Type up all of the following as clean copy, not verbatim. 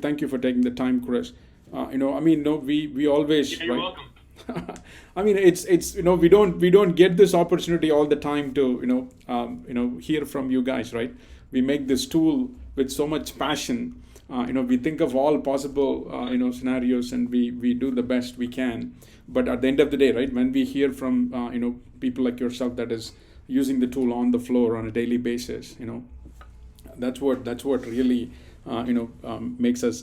Thank you for taking the time, Chris. We always, Yeah, you're right? welcome. I mean, it's we don't get this opportunity all the time to hear from you guys, right? We make this tool with so much passion. We think of all possible scenarios, and we do the best we can. But at the end of the day, right, when we hear from people like yourself that is using the tool on the floor on a daily basis, that's what really makes us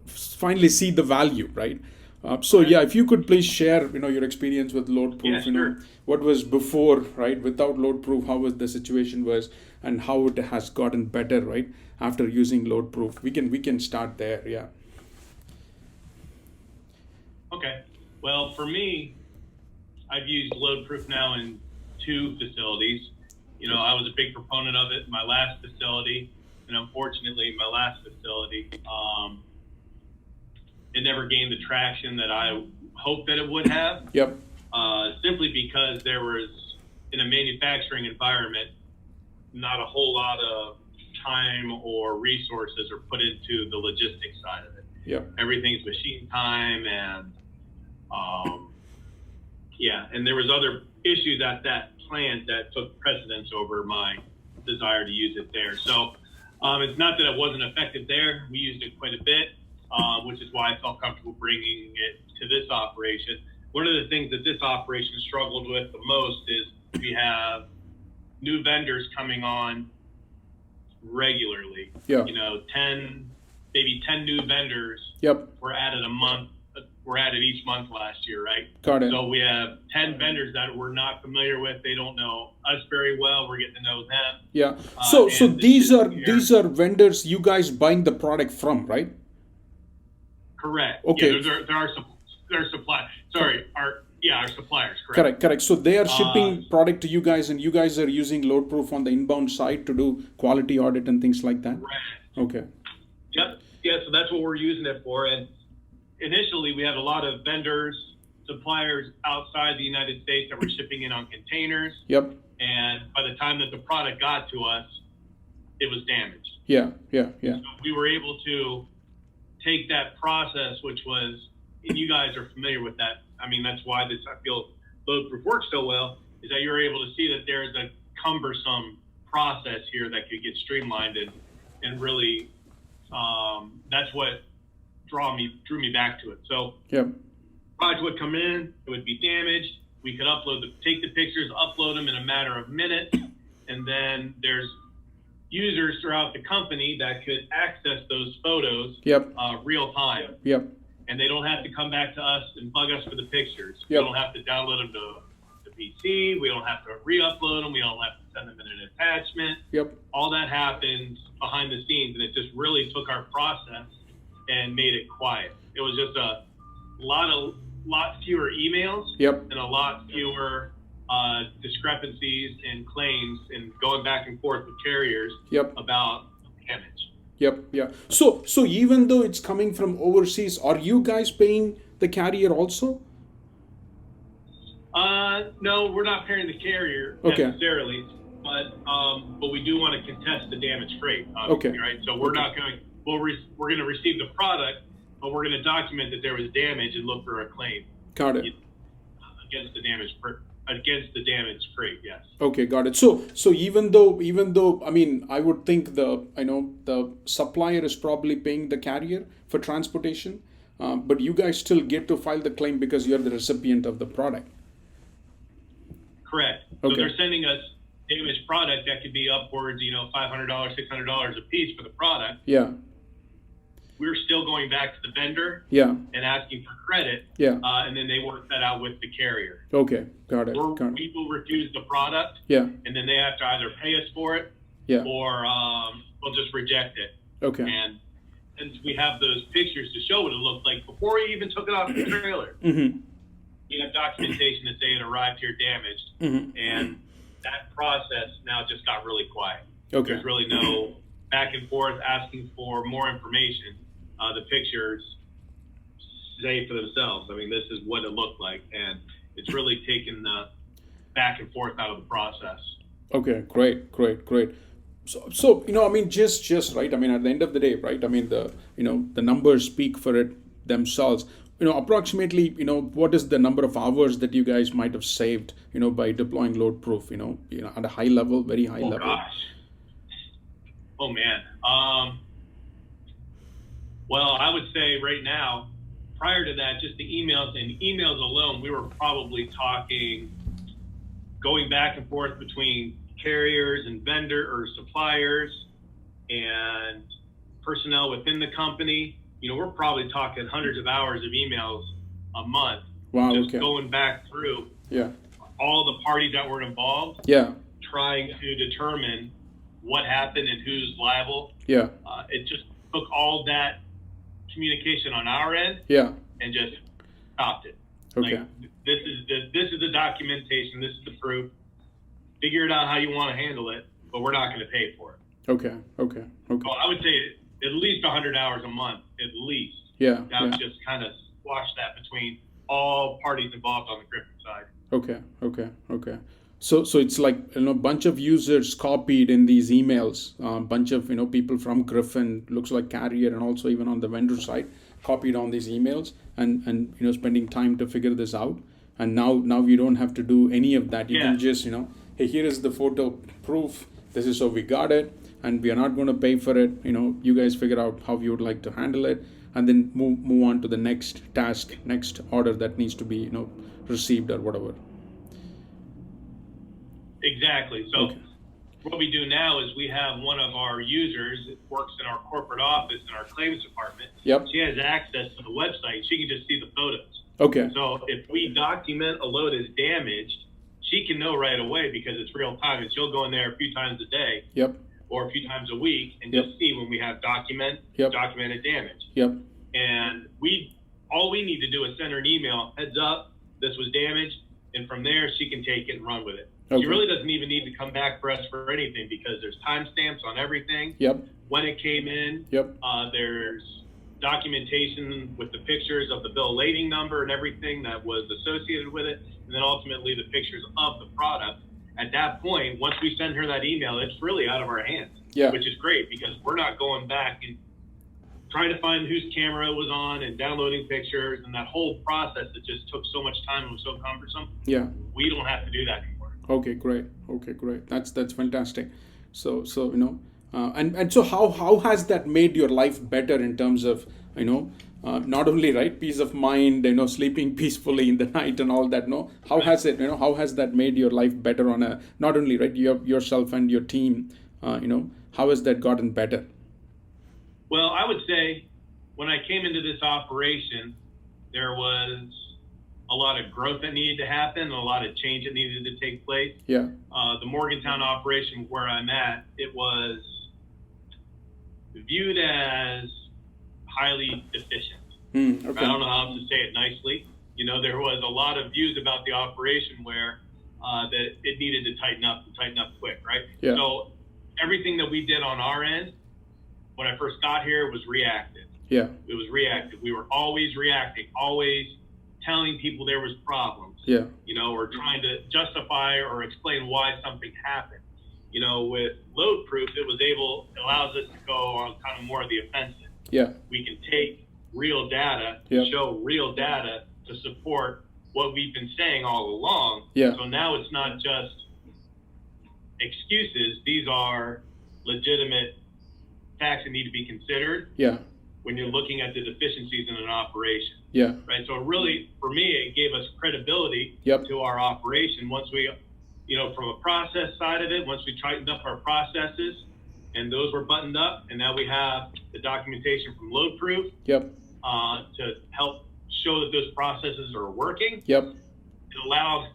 finally see the value, right? So Right. yeah, if you could please share your experience with Yeah, LoadProof, sure. what was before, right, without LoadProof, how was the situation was, and how it has gotten better, right, after using LoadProof. We can start there. Yeah. Okay. Well, for me, I've used LoadProof now in 2 facilities. I was a big proponent of it in my last facility, and unfortunately, my last facility, it never gained the traction that I hoped that it would have. Yep. Simply because there was, in a manufacturing environment, not a whole lot of time or resources are put into the logistics side of it. Yep. Everything's machine time, and and there was other issues at that plant that took precedence over my desire to use it there. So it's not that it wasn't effective there. We used it quite a bit, which is why I felt comfortable bringing it to this operation. One of the things that this operation struggled with the most is we have new vendors coming on regularly. Yeah. 10 new vendors Yep. were added each month last year, right? Got it. So we have 10 vendors that we're not familiar with. They don't know us very well. We're getting to know them. Yeah. So And these this are year- these are vendors you guys buying the product from, right? Correct. Okay. Yeah, there are suppliers. Sorry, our suppliers. Correct. So they are shipping product to you guys, and you guys are using LoadProof on the inbound side to do quality audit and things like that. Correct. Okay. Yep. Yeah. So that's what we're using it for. And initially, we had a lot of vendors, suppliers outside the United States that were shipping in on containers. Yep. And by the time that the product got to us, it was damaged. Yeah. So we were able to take that process, which was, and you guys are familiar with that. I mean, that's why I feel LoadProof works so well, is that you're able to see that there's a cumbersome process here that could get streamlined, and really, that's what drew me back to it. So Yep. product would come in, it would be damaged. We could take the pictures, upload them in a matter of minutes, and then there's users throughout the company that could access those photos Yep. real time. Yep. And they don't have to come back to us and bug us for the pictures. Yep. We don't have to download them to the PC. We don't have to re-upload them. We don't have to send them in an attachment. Yep. All that happens behind the scenes, and it just really took our process and made it quiet. It was just a lot fewer emails. Yep. And a lot fewer discrepancies and claims, and going back and forth with carriers Yep. about damage. Yep. Yeah. So even though it's coming from overseas, are you guys paying the carrier also? No, we're not paying the carrier Okay. necessarily, but we do want to contest the damage freight. Obviously, Okay. Right. So we're not going. We're going to receive the product, but we're going to document that there was damage and look for a claim Got it. against the damage freight. Yes. Okay, got it. So even though I mean, I would think the supplier is probably paying the carrier for transportation, but you guys still get to file the claim because you're the recipient of the product. Correct. So Okay. they're sending us damaged product that could be upwards, $500, $600 a piece for the product. Yeah. We're still going back to the vendor Yeah. and asking for credit, Yeah. and then they work that out with the carrier. Okay, got it. We will refuse the product, Yeah. and then they have to either pay us for it, Yeah. or we'll just reject it. Okay. And we have those pictures to show what it looked like before we even took it off the trailer. Mm-hmm. We have documentation that say it arrived here damaged, Mm-hmm. and that process now just got really quiet. Okay. There's really no back and forth asking for more information. The pictures say for themselves. I mean, this is what it looked like, and it's really taken the back and forth out of the process. Okay, great. So I mean, just right. I mean, at the end of the day, right? I mean, the numbers speak for it themselves. Approximately, what is the number of hours that you guys might have saved, by deploying LoadProof, at a high level, very high Oh level. gosh. Oh man. Well, I would say right now, prior to that, just the emails alone, we were probably talking going back and forth between carriers and vendor or suppliers and personnel within the company. We're probably talking hundreds of hours of emails a month. Wow. Just Okay. going back through Yeah. all the parties that were involved, Yeah. trying to determine what happened and who's liable. Yeah. It just took all that communication on our end Yeah. and just stopped it. Okay. Like, this is the documentation, this is the proof. Figure it out how you want to handle it, but we're not going to pay for it. Okay. So I would say at least 100 hours a month, at least. Yeah. That would just kind of squash that between all parties involved on the Griffin side. Okay. So it's like, bunch of users copied in these emails, bunch of, people from Griffin, looks like carrier, and also even on the vendor side, copied on these emails and spending time to figure this out. And now you don't have to do any of that. You can just, hey, here is the photo proof. This is how we got it, and we are not going to pay for it. You guys figure out how you would like to handle it, and then move on to the next task, next order that needs to be, received or whatever. Exactly. So what we do now is we have one of our users that works in our corporate office in our claims department. Yep. She has access to the website. She can just see the photos. Okay. So if we document a load is damaged, she can know right away because it's real time, and she'll go in there a few times a day. Yep. Or a few times a week and just see when we have documented damage. Yep. And all we need to do is send her an email, heads up, this was damaged, and from there she can take it and run with it. Okay. She really doesn't even need to come back for us for anything because there's timestamps on everything. Yep. When it came in. Yep. There's documentation with the pictures of the bill of lading number and everything that was associated with it, and then ultimately the pictures of the product. At that point, once we send her that email, it's really out of our hands, which is great because we're not going back and trying to find whose camera it was on and downloading pictures and that whole process that just took so much time and was so cumbersome. Yeah. We don't have to do that anymore. Okay, great. That's fantastic. So and so how has that made your life better in terms of not only peace of mind, sleeping peacefully in the night and all that. No, how has it how has that made your life better on a not only yourself and your team? How has that gotten better? Well, I would say when I came into this operation, there was a lot of growth that needed to happen, and a lot of change that needed to take place. Yeah. The Morgantown operation where I'm at, it was viewed as highly deficient. Okay. I don't know how to say it nicely. There was a lot of views about the operation where that it needed to tighten up quick, right? Yeah. So everything that we did on our end when I first got here was reactive. Yeah. It was reactive. We were always reacting, always telling people there was problems. Yeah. Or trying to justify or explain why something happened. With LoadProof, it allows us to go on kind of more of the offensive. Yeah. We can take real data, show real data to support what we've been saying all along. Yeah. So now it's not just excuses. These are legitimate facts that need to be considered. Yeah. When you're looking at the deficiencies in an operation. Yeah. Right. So really, for me, it gave us credibility to our operation once we, from a process side of it, once we tightened up our processes and those were buttoned up, and now we have the documentation from LoadProof to help show that those processes are working. Yep. It allowed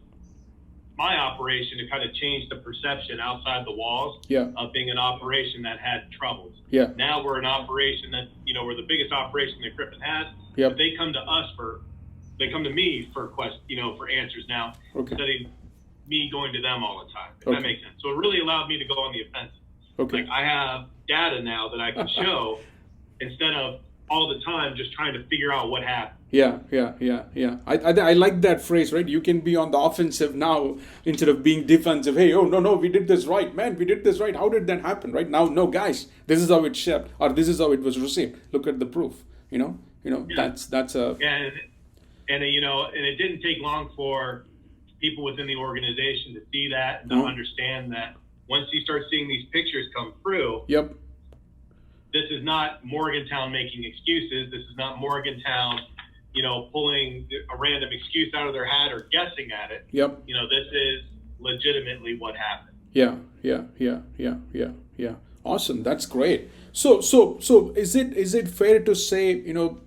my operation to kind of change the perception outside the walls of being an operation that had troubles. Yeah. Now we're an operation that, we're the biggest operation that Griffin has. Yep. They come to me for for answers now instead of me going to them all the time. If that makes sense. So it really allowed me to go on the offensive. Okay. Like I have data now that I can show instead of all the time just trying to figure out what happened. Yeah. I like that phrase, right? You can be on the offensive now instead of being defensive. Hey, oh no, we did this right, man. We did this right. How did that happen, right? Now, no, guys, this is how it shipped, or this is how it was received. Look at the proof. Yeah. That's a and it didn't take long for people within the organization to see that and to understand that once you start seeing these pictures come through. Yep. This is not Morgantown making excuses. This is not Morgantown, pulling a random excuse out of their hat or guessing at it. Yep. This is legitimately what happened. Yeah. Awesome. That's great. So is it fair to say,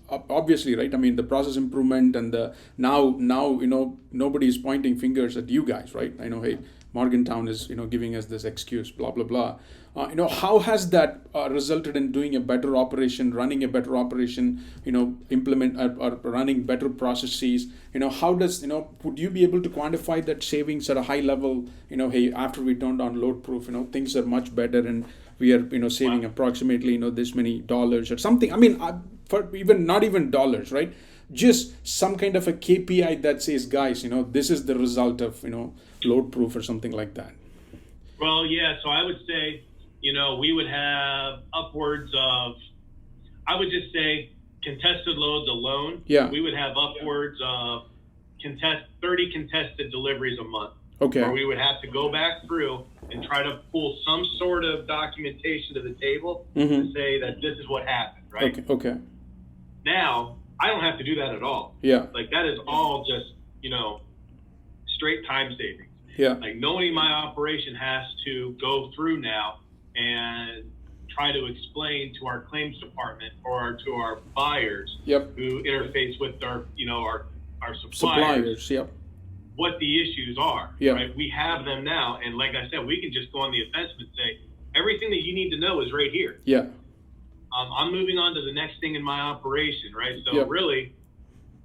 obviously, right? I mean, the process improvement and the now nobody is pointing fingers at you guys, right? I know, hey, Morgantown is giving us this excuse, blah blah blah. How has that resulted in doing a better operation, running a better operation, implement or running better processes? How does would you be able to quantify that savings at a high level? Hey, after we turned on LoadProof, things are much better and we are saving approximately this many dollars or something. I mean, for even not even dollars, right? Just some kind of a KPI that says, guys, this is the result of LoadProof or something like that. Well, yeah. So I would say, we would have upwards of, I would just say contested loads alone. Yeah. We would have upwards of 30 contested deliveries a month. Okay. Where we would have to go back through and try to pull some sort of documentation to the table to say that this is what happened, right? Okay. Now, I don't have to do that at all. Yeah. Like that is all just, straight time savings. Yeah. Like nobody in my operation has to go through now and try to explain to our claims department or to our buyers who interface with our suppliers. Yep. What the issues are, right? We have them now. And like I said, we can just go on the offensive and say, everything that you need to know is right here. Yeah. I'm moving on to the next thing in my operation, right? So really,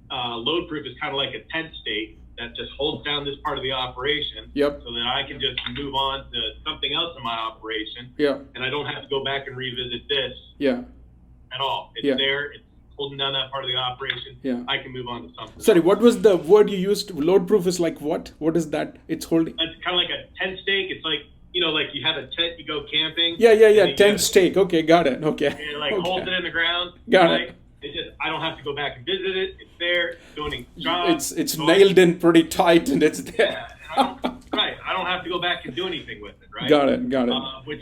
LoadProof is kind of like a tent state that just holds down this part of the operation so that I can just move on to something else in my operation. Yeah. And I don't have to go back and revisit this at all. It's there. It's holding down that part of the operation. Yeah. I can move on to something. Sorry, what was the word you used? LoadProof is like what? What is that? It's holding. It's kind of like a tent stake. It's like, like you have a tent, you go camping. Yeah. Tent stake. Okay, got it. Okay. And it holds it in the ground. Got it. It's just, I don't have to go back and visit it. It's there. It's doing its job. It's nailed in pretty tight and it's there. Yeah. I don't have to go back and do anything with it, right? Got it. Which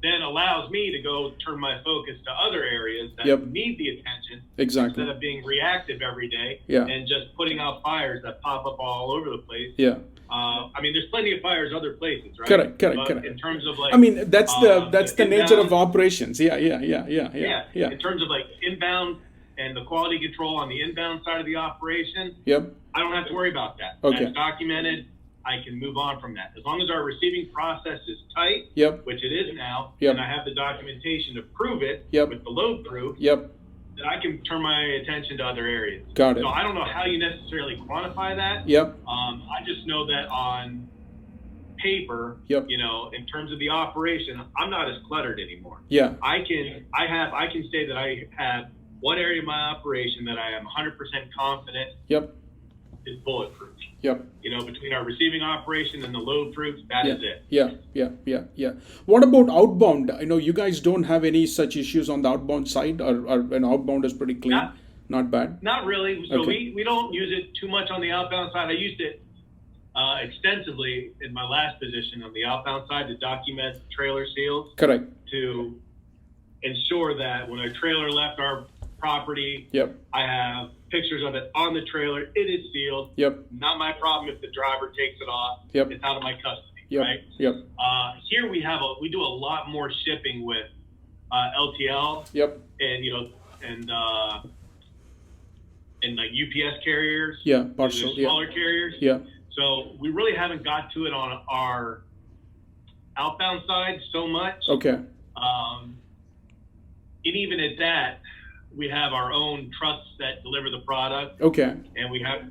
then allows me to go turn my focus to other areas that need the attention. Exactly. Instead of being reactive every day and just putting out fires that pop up all over the place. Yeah. There's plenty of fires other places, right? Correct. In terms of like, that's the nature of operations. Yeah. In terms of like inbound and the quality control on the inbound side of the operation. Yep. I don't have to worry about that. Okay. That's documented. I can move on from that. As long as our receiving process is tight, which it is now, and I have the documentation to prove it with the LoadProof, then I can turn my attention to other areas. Got it. So I don't know how you necessarily quantify that. I just know that on paper, in terms of the operation, I'm not as cluttered anymore. Yeah. I can say that I have one area of my operation that I am 100% confident is bulletproof. Between our receiving operation and the LoadProof, that is it. Yeah. What about outbound? I know you guys don't have any such issues on the outbound side, or an outbound is pretty clean. Not bad. Not really. So we don't use it too much on the outbound side. I used it extensively in my last position on the outbound side to document trailer seals. Correct. To ensure that when a trailer left our property, I have pictures of it on the trailer. It is sealed. Not my problem if the driver takes it off. It's out of my custody. Right. Here we do a lot more shipping with LTL. And like UPS carriers. Parcel. Smaller carriers. So we really haven't got to it on our outbound side so much. Okay. And even at that, we have our own trucks that deliver the product. Okay. And we have,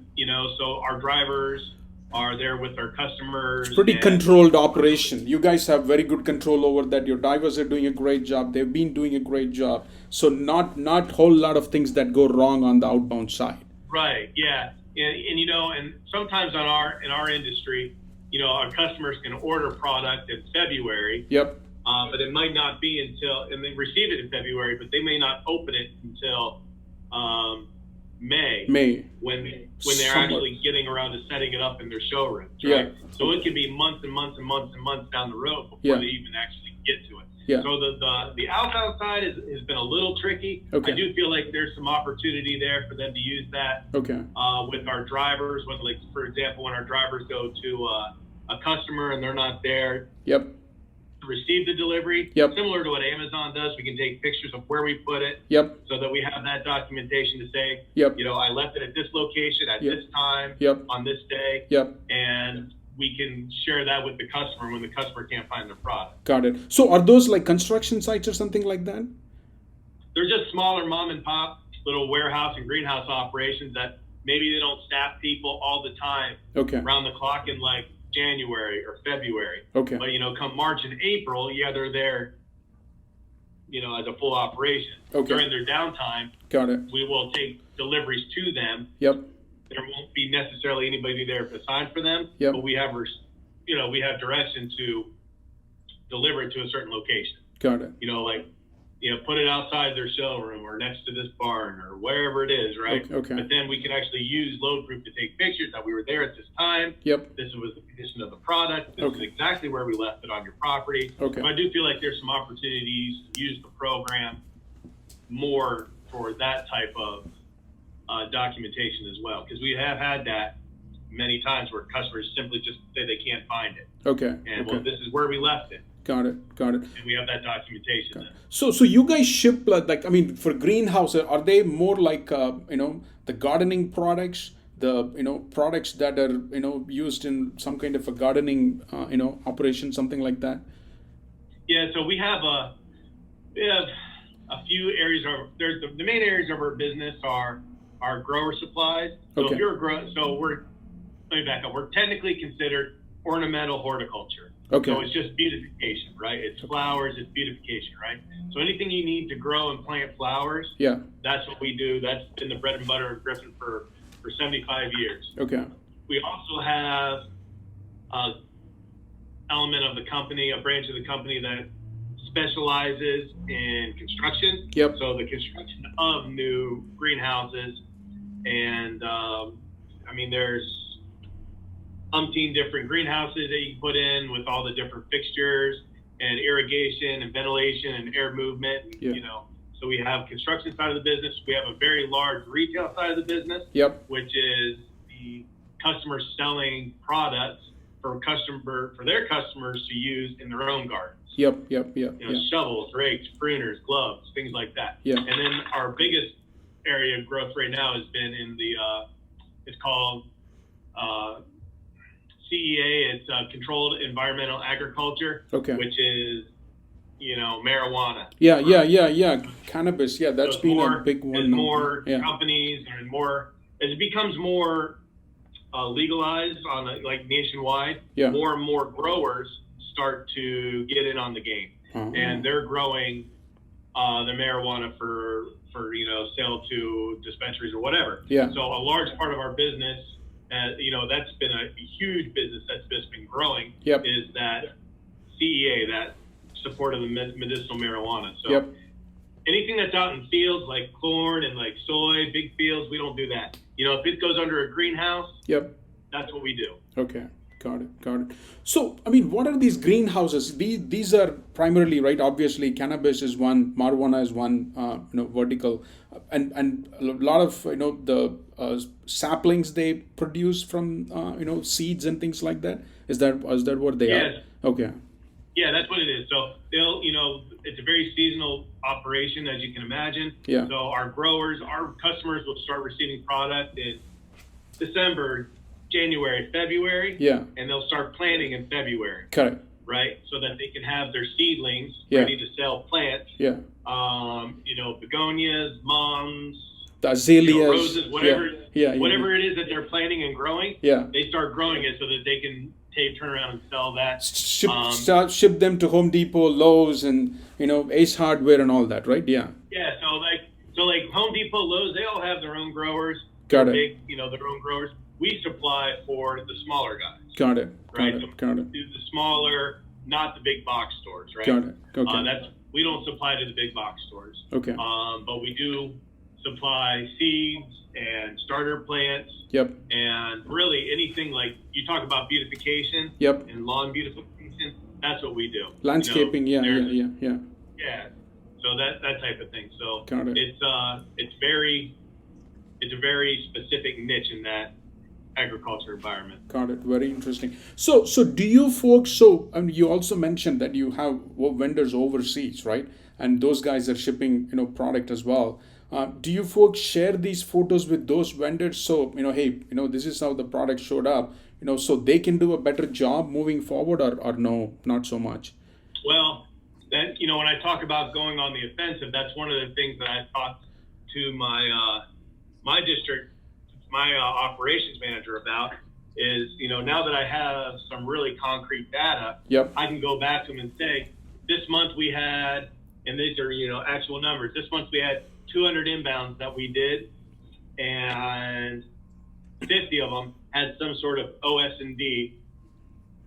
so our drivers are there with our customers. It's pretty controlled operation. You guys have very good control over that. Your divers are doing a great job. They've been doing a great job. So not whole lot of things that go wrong on the outbound side. Right. Yeah. And you know, and sometimes in our industry, you know, our customers can order product in February. Yep. But it might not be and they receive it in February, but they may not open it until May. When they're actually getting around to setting it up in their showrooms. Right? Yeah. So it could be months and months and months and months down the road before they even actually get to it. Yeah. So the outbound side has been a little tricky. Okay. I do feel like there's some opportunity there for them to use that. Okay. With our drivers, when, like, for example, when our drivers go to a customer and they're not there. Yep. To receive the delivery. Yep. Similar to what Amazon does, we can take pictures of where we put it. Yep. So that we have that documentation to say, yep. You know, I left it at this location at yep. this time. Yep. On this day. Yep. And we can share that with the customer when the customer can't find their product. Got it. So are those like construction sites or something like that? They're just smaller mom and pop little warehouse and greenhouse operations that maybe they don't staff people all the time. Okay. Around the clock in like January or February. Okay. But, you know, come March and April, yeah, they're there, you know, as a full operation. Okay. During their downtime, got it. We will take deliveries to them. Yep. There won't be necessarily anybody there assigned for them. Yep. But we have direction to deliver it to a certain location. Got it. You know, like, you know, put it outside their showroom or next to this barn or wherever it is, right? Okay. But then we can actually use LoadProof to take pictures that we were there at this time. Yep. This was the condition of the product. This is exactly where we left it on your property. Okay. So I do feel like there's some opportunities to use the program more for that type of documentation as well, because we have had that many times where customers simply just say they can't find it. Okay. And well, this is where we left it. Got it. And we have that documentation. So you guys ship like, I mean, for greenhouse, are they more like you know, the gardening products, the, you know, products that are, you know, used in some kind of a gardening you know, operation, something like that? Yeah. So we have a few areas of the main areas of our business are our grower supplies. So if you're let me back up. We're technically considered ornamental horticulture. Okay. So it's just beautification, right? It's flowers, it's beautification, right? So anything you need to grow and plant flowers, yeah, that's what we do. That's been the bread and butter of Griffin for 75 years. Okay. We also have an element of the company, a branch of the company that specializes in construction. Yep. So the construction of new greenhouses. And I mean, there's umpteen different greenhouses that you can put in with all the different fixtures and irrigation and ventilation and air movement. And, you know, so we have construction side of the business. We have a very large retail side of the business, which is the customers selling products for their customers to use in their own gardens. Yep. You know, shovels, rakes, pruners, gloves, things like that. Yeah. And then our biggest area of growth right now has been in the it's called CEA. It's controlled environmental agriculture, which is, you know, marijuana. Yeah. Cannabis. Yeah, that's been a big one. As more companies and as it becomes more legalized on like nationwide, more and more growers start to get in on the game, and they're growing the marijuana for you know, sale to dispensaries or whatever. Yeah. So a large part of our business, you know, that's been a huge business that's just been growing. Is that CEA, that support of the medicinal marijuana. So anything that's out in fields like corn and like soy, big fields, we don't do that. You know, if it goes under a greenhouse, that's what we do. Okay. Got it. So, I mean, what are these greenhouses? These are primarily, right? Obviously, cannabis is one, marijuana is one, you know, vertical, and a lot of, you know, the saplings they produce from, you know, seeds and things like that. Is that what they are? Okay. Yeah, that's what it is. So they'll, you know, it's a very seasonal operation, as you can imagine. Yeah. So our customers will start receiving product in December, January, February, and they'll start planting in February. Correct. Right, so that they can have their seedlings ready to sell plants. Yeah. You know, begonias, mums, the azaleas, roses, whatever, yeah, whatever it is that they're planting and growing. Yeah. They start growing it so that they can turn around and sell that. Ship them to Home Depot, Lowe's, and Ace Hardware and all that, right? Yeah. Yeah. So like Home Depot, Lowe's, they all have their own growers. Got it. Big, their own growers. We supply for the smaller guys. Got it. Right. Got it. The smaller, not the big box stores, right? Got it. Okay. We don't supply to the big box stores. Okay. But we do supply seeds and starter plants. Yep. And really anything like you talk about beautification. Yep. And lawn beautification. That's what we do. Landscaping. Yeah. Yeah. So that type of thing. So got it. It's a very specific niche in that agriculture environment. Got it. Very interesting. So do you folks? You also mentioned that you have vendors overseas, right? And those guys are shipping, product as well. Do you folks share these photos with those vendors? So hey, this is how the product showed up. So they can do a better job moving forward, or no, not so much. Well, then when I talk about going on the offensive, that's one of the things that I talked to my district. My operations manager about is, now that I have some really concrete data, yep. I can go back to them and say, this month we had, and these are, actual numbers, this month we had 200 inbounds that we did, and 50 of them had some sort of OS&D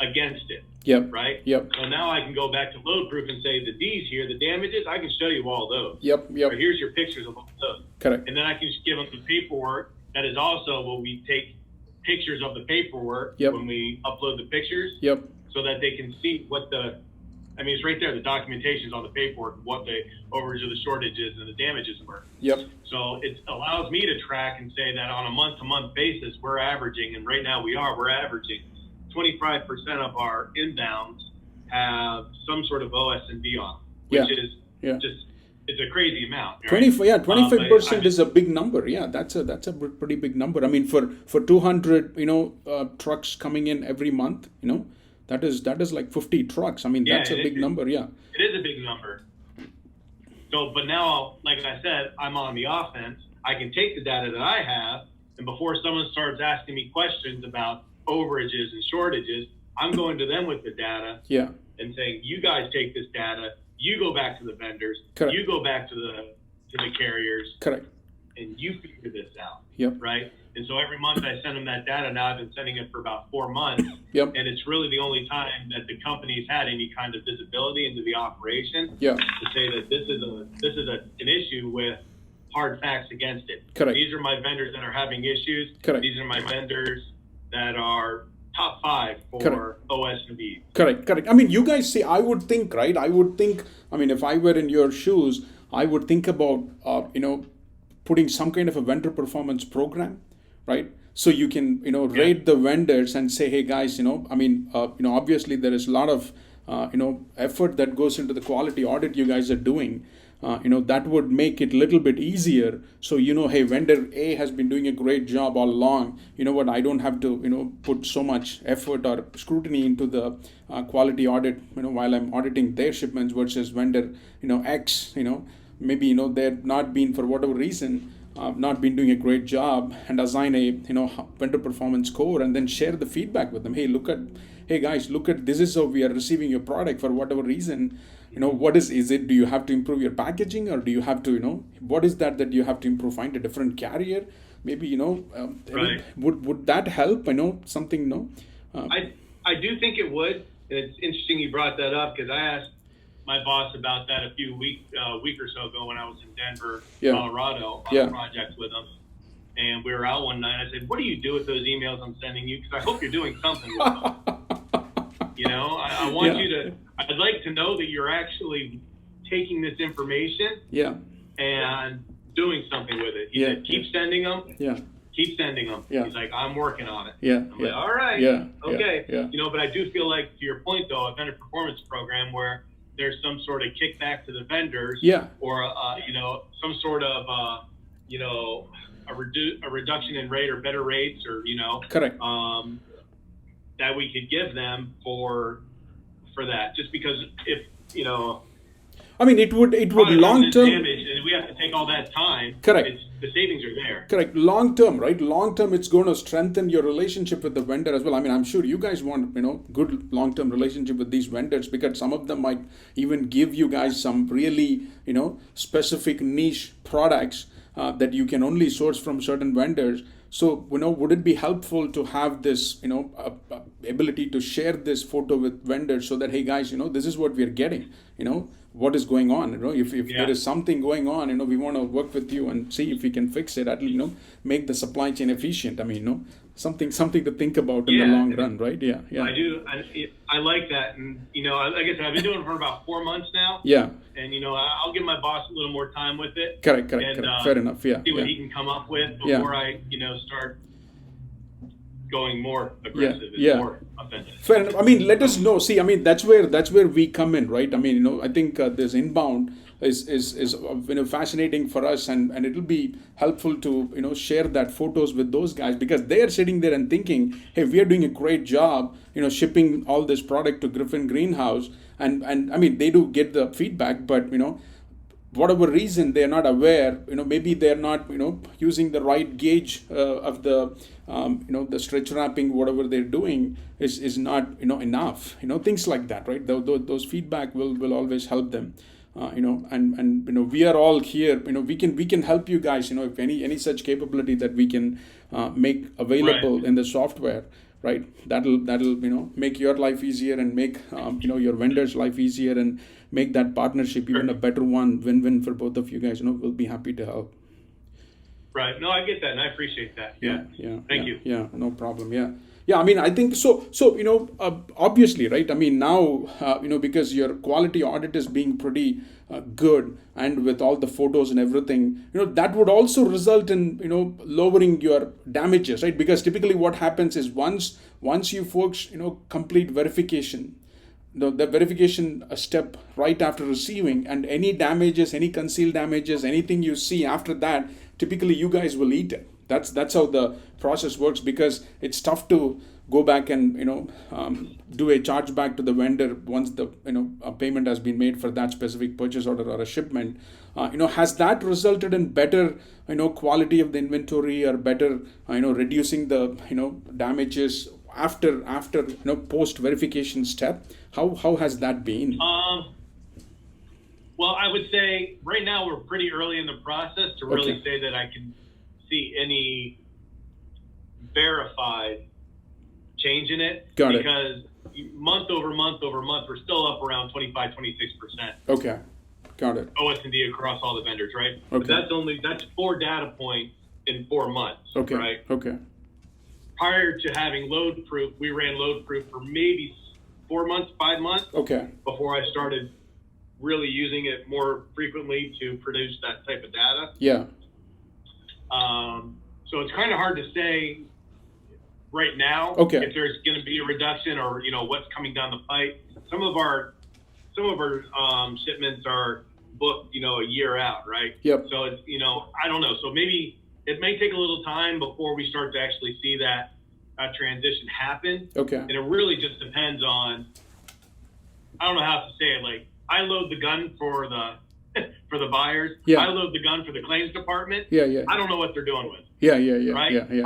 against it. Yep. Right? Yep. So now I can go back to LoadProof and say, the D's here, the damages, I can show you all those. Yep. Or here's your pictures of all those. Correct. And then I can just give them the paperwork. That is also where we take pictures of the paperwork when we upload the pictures, so that they can see it's right there. The documentation is on the paperwork, what the overage of the shortages and the damages were. Yep. So it allows me to track and say that on a month-to-month basis, we're averaging, and right now we're averaging 25% of our inbounds have some sort of OS&D on, which is just. It's a crazy amount. Right? 25% is a big number. Yeah, that's a pretty big number. I mean, for 200 trucks coming in every month, that is like 50 trucks. I mean, that's a big number. Yeah, it is a big number. So, but now, like I said, I'm on the offense. I can take the data that I have, and before someone starts asking me questions about overages and shortages, I'm going to them with the data. Yeah. And saying, you guys take this data. You go back to the vendors. Correct. You go back to the carriers. Correct. And you figure this out. Yep. Right. And so every month I send them that data. Now I've been sending it for about 4 months. Yep. And it's really the only time that the company's had any kind of visibility into the operation. Yeah. To say that this is an issue with hard facts against it. Correct. These are my vendors that are having issues. Correct. These are my vendors that are top 5 for OS&D. Correct. I mean, you guys say, I would think, if I were in your shoes, I would think about, putting some kind of a vendor performance program, right? So you can, rate the vendors and say, hey guys, obviously there is a lot of, effort that goes into the quality audit you guys are doing. That would make it a little bit easier. So, hey, vendor A has been doing a great job all along. You know what? I don't have to, put so much effort or scrutiny into the quality audit, while I'm auditing their shipments versus vendor, X, maybe, they're not been, for whatever reason, not been doing a great job, and assign a, vendor performance score and then share the feedback with them. Hey guys, look at, this is how we are receiving your product for whatever reason. What is it? Do you have to improve your packaging, or do you have to, what is that you have to improve? Find a different carrier, maybe, right. Would that help? Something, I do think it would. And it's interesting you brought that up, because I asked my boss about that a week or so ago when I was in Denver, Colorado, on a project with him. And we were out one night. I said, what do you do with those emails I'm sending you? Because I hope you're doing something with them. I want you to, I'd like to know that you're actually taking this information and doing something with it. He said, keep sending them. Keep sending them. He's like, I'm working on it. I'm like, all right. Okay. But I do feel like, to your point though, a vendor performance program where there's some sort of kickback to the vendors, or some sort of a reduction in rate or better rates, or correct, that we could give them for that. Just because if I mean, it would product long is term. damaged, and we have to take all that time. Correct. The savings are there. Correct. Long term, right? Long term, it's going to strengthen your relationship with the vendor as well. I mean, I'm sure you guys want, good long term relationship with these vendors, because some of them might even give you guys some really, specific niche products that you can only source from certain vendors. So, would it be helpful to have this, ability to share this photo with vendors so that, hey guys, this is what we're getting, what is going on, if there is something going on, we want to work with you and see if we can fix it, at least, make the supply chain efficient. I mean, something to think about in the long run, right? Yeah. I do. I like that. And, like I said, I've been doing it for about 4 months now. Yeah. And, I'll give my boss a little more time with it. Correct. And, Fair enough. Yeah. See what he can come up with before I, start going more aggressive and more offensive. Fair enough. I mean, let us know. See, I mean, that's where we come in, right? I mean, I think this inbound is fascinating for us, and it'll be helpful to share that photos with those guys, because they are sitting there and thinking, hey, we are doing a great job, shipping all this product to Griffin Greenhouse, and I mean, they do get the feedback, but whatever reason they're not aware, maybe they're not, using the right gauge of the, the stretch wrapping, whatever they're doing is not, enough, things like that, right? Those feedback will always help them, and we are all here, we can help you guys, if any such capability that we can make available in the software. Right, that'll make your life easier and make your vendor's life easier, and make that partnership even a better one, win-win for both of you guys. We'll be happy to help. Right. No, I get that, and I appreciate that. Yeah. Thank you. Yeah, no problem. Yeah. I mean, I think so. Obviously, right? I mean, now because your quality audit is being pretty good, and with all the photos and everything, that would also result in lowering your damages, right? Because typically, what happens is once you folks complete verification, the verification step right after receiving, and any damages, any concealed damages, anything you see after that, typically you guys will eat it. That's how the process works, because it's tough to go back and do a chargeback to the vendor once the a payment has been made for that specific purchase order or a shipment. Has that resulted in better quality of the inventory, or better reducing the damages after post verification step? How has that been? Well, I would say right now we're pretty early in the process to really say that I can see any verified change in it. Got it. Because month over month, we're still up around 25, 26%. Okay. Got it. OS&D across all the vendors, right? Okay. But that's 4 data points in 4 months, okay. Right? Okay. Prior to having LoadProof, we ran LoadProof for maybe 4 months, 5 months. Okay. Before I started really using it more frequently to produce that type of data. Yeah. So it's kind of hard to say right now if there's going to be a reduction or what's coming down the pipe. Some of our shipments are booked a year out, right? Yep. So it's I don't know. So maybe it may take a little time before we start to actually see that transition happen. Okay. And it really just depends on, I don't know how to say it. Like, I load the gun for the buyers. Yeah. I load the gun for the claims department. Yeah. I don't know what they're doing with it. Yeah. Right? Yeah.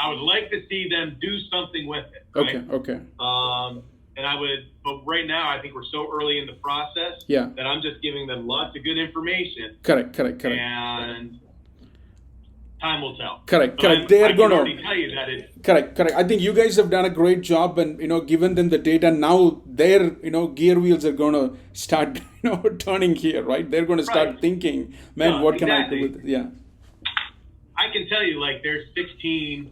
I would like to see them do something with it. Right? Okay. And but right now I think we're so early in the process that I'm just giving them lots of good information. Correct. And time will tell. Correct. I They're can gonna already tell you that it's correct. I think you guys have done a great job, and given them the data. Now their gear wheels are gonna start turning here, right? They're gonna start thinking, man, what can I do with it? Yeah. I can tell you, like, there's 16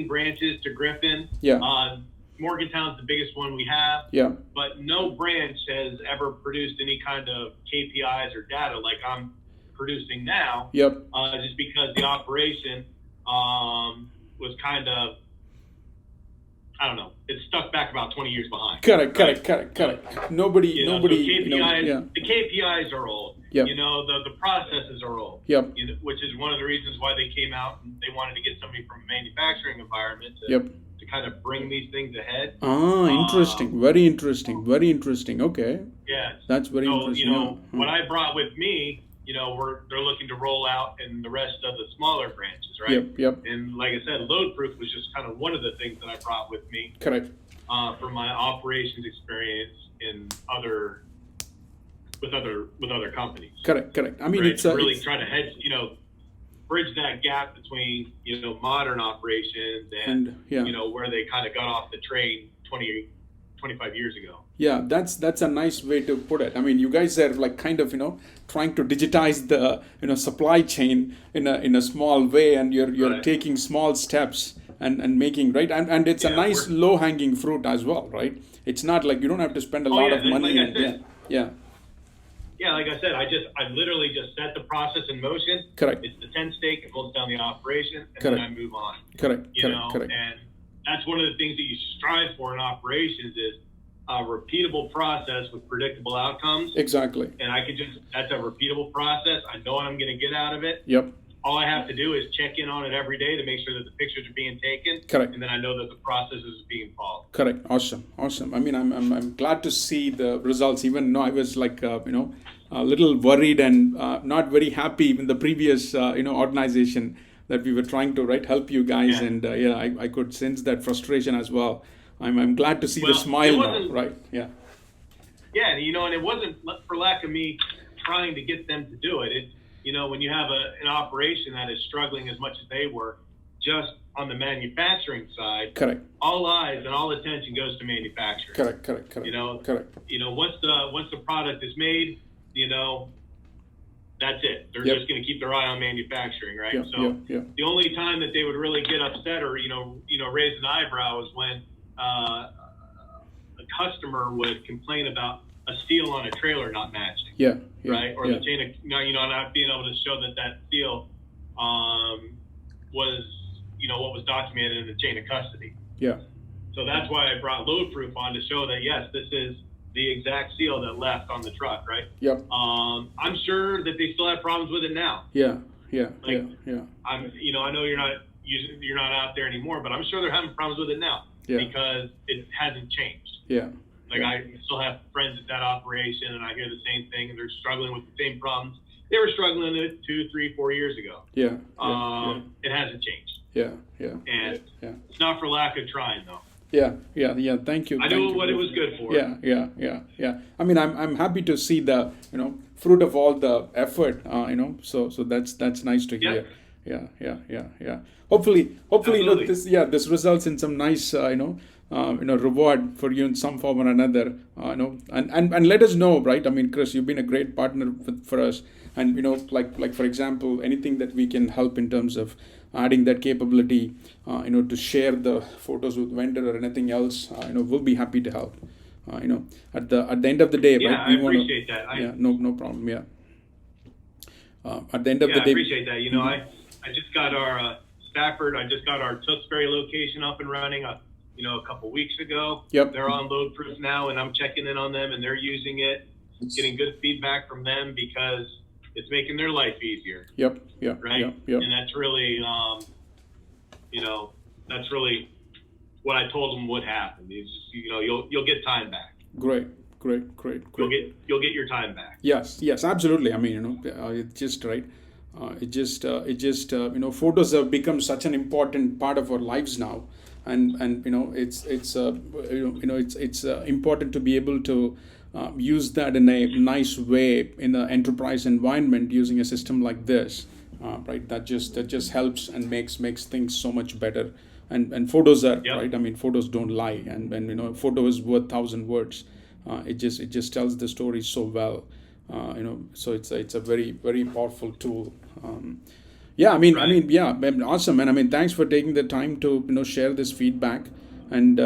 branches to Griffin. Yeah. Morgantown's the biggest one we have. Yeah. But no branch has ever produced any kind of KPIs or data like I'm producing now. Yep. Just because the operation was kind of, I don't know, it's stuck back about 20 years behind. Correct. Nobody. So KPIs, the KPIs are old. Yep. The processes are old. Yep. Which is one of the reasons why they came out and they wanted to get somebody from a manufacturing environment to kind of bring these things ahead. Interesting. Very interesting. Very interesting. Okay. Yeah. That's very So, interesting. what I brought with me, they're looking to roll out in the rest of the smaller branches, right? Yep. And like I said, LoadProof was just kind of one of the things that I brought with me. Correct. For my operations experience with other companies. Correct. I mean, right? it's really try to bridge that gap between modern operations and where they kind of got off the train 25 years ago. Yeah, that's a nice way to put it. I mean, you guys are like kind of trying to digitize the supply chain in a small way, and you're right. taking small steps and making right, and it's a nice low hanging fruit as well, right? It's not like you don't have to spend a lot of money. Yeah, like I said, I literally just set the process in motion. Correct. It's the 10 stake, it holds down the operation, and Correct. then I move on. Correct. And that's one of the things that you strive for in operations is a repeatable process with predictable outcomes. Exactly. And that's a repeatable process. I know what I'm going to get out of it. Yep. All I have to do is check in on it every day to make sure that the pictures are being taken. Correct. And then I know that the process is being followed. Correct. Awesome. I mean, I'm glad to see the results. Even though I was like, a little worried and not very happy in the previous, organization that we were trying to help you guys, and I could sense that frustration as well. I'm glad to see the smile now, right? Yeah. Yeah, and it wasn't for lack of me trying to get them to do it. When you have an operation that is struggling as much as they were, just on the manufacturing side, correct. All eyes and all attention goes to manufacturing. Correct. Correct. Once the product is made, that's it. They're just going to keep their eye on manufacturing, right? The only time that they would really get upset or raise an eyebrow is when a customer would complain about a seal on a trailer not matching. Right? Or the chain of not being able to show that seal was what was documented in the chain of custody. Yeah. So that's why I brought LoadProof on to show that yes, this is the exact seal that left on the truck, right? Yep. I'm sure that they still have problems with it now. Yeah. I know you're not out there anymore, but I'm sure they're having problems with it now because it hasn't changed. Yeah. I still have friends at that operation, and I hear the same thing, and they're struggling with the same problems they were struggling with 2, 3, 4 years ago. It hasn't changed. And it's not for lack of trying, though. Yeah. Thank you. I knew what it was good for. Yeah. I mean, I'm happy to see the fruit of all the effort. So that's nice to hear. Yeah. Hopefully, this results in some nice reward for you in some form or another. And let us know, right? I mean, Chris, you've been a great partner for us, and like for example, anything that we can help in terms of adding that capability, to share the photos with vendor or anything else, we'll be happy to help. At the end of the day, right? I appreciate that. No problem. Yeah. At the end of the day, I appreciate that. I just got our Stafford. I just got our Tewksbury location up and running. A couple weeks ago. Yep. They're on LoadProof now, and I'm checking in on them, and they're using it, getting good feedback from them because it's making their life easier. Yep. Right. Yep. And that's really, that's really what I told them would happen. Is you'll get time back. Great. You'll get your time back. Yes, absolutely. I mean, it's just right. Photos have become such an important part of our lives now, and it's important to be able to use that in a nice way in an enterprise environment using a system like this, right? That just helps and makes things so much better. And photos are right. I mean, photos don't lie, and photo is worth 1,000 words. It just tells the story so well. So it's a very, very powerful tool. Awesome, man. I mean, thanks for taking the time to share this feedback, and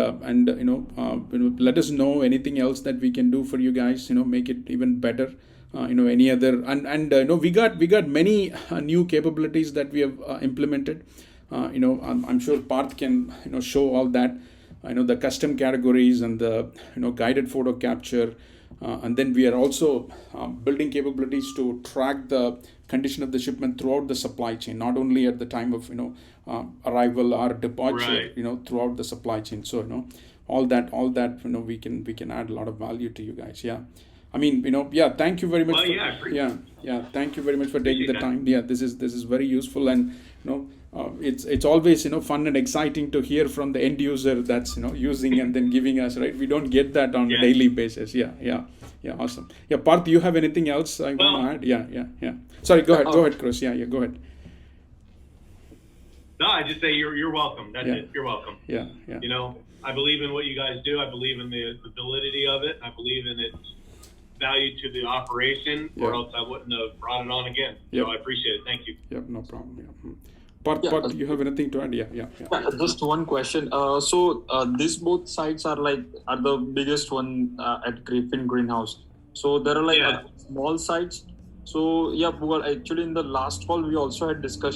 let us know anything else that we can do for you guys. Make it even better. Any other we got many new capabilities that we have implemented. I'm sure Parth can show all that. The custom categories and the guided photo capture. And then we are also building capabilities to track the condition of the shipment throughout the supply chain, not only at the time of arrival or departure, Right. throughout the supply chain. So all that we can add a lot of value to you guys. Yeah, I mean, yeah, thank you very much. Well, For, yeah, appreciate thank you very much for taking the that. time. Yeah, this is very useful, and it's always fun and exciting to hear from the end user that's using and then giving us, right. We don't get that on a Yeah. daily basis. Yeah, awesome. Yeah, Parth, you have anything else I Well- want to add? Yeah. Sorry, go ahead, Chris. Yeah, go ahead. No, I just say you're welcome. That's Yeah. it. You're welcome. Yeah. You know, I believe in what you guys do. I believe in the validity of it. I believe in its value to the operation, or Yeah. else I wouldn't have brought it on again. Yeah. So I appreciate it. Thank you. Yeah, no problem. Yeah. Parth, Yeah. you have anything to add? Yeah. Yeah, just one question. These both sites are the biggest one at Griffin Greenhouse. So there are Yeah. other small sites. So yeah, well, actually in the last call we also had discussion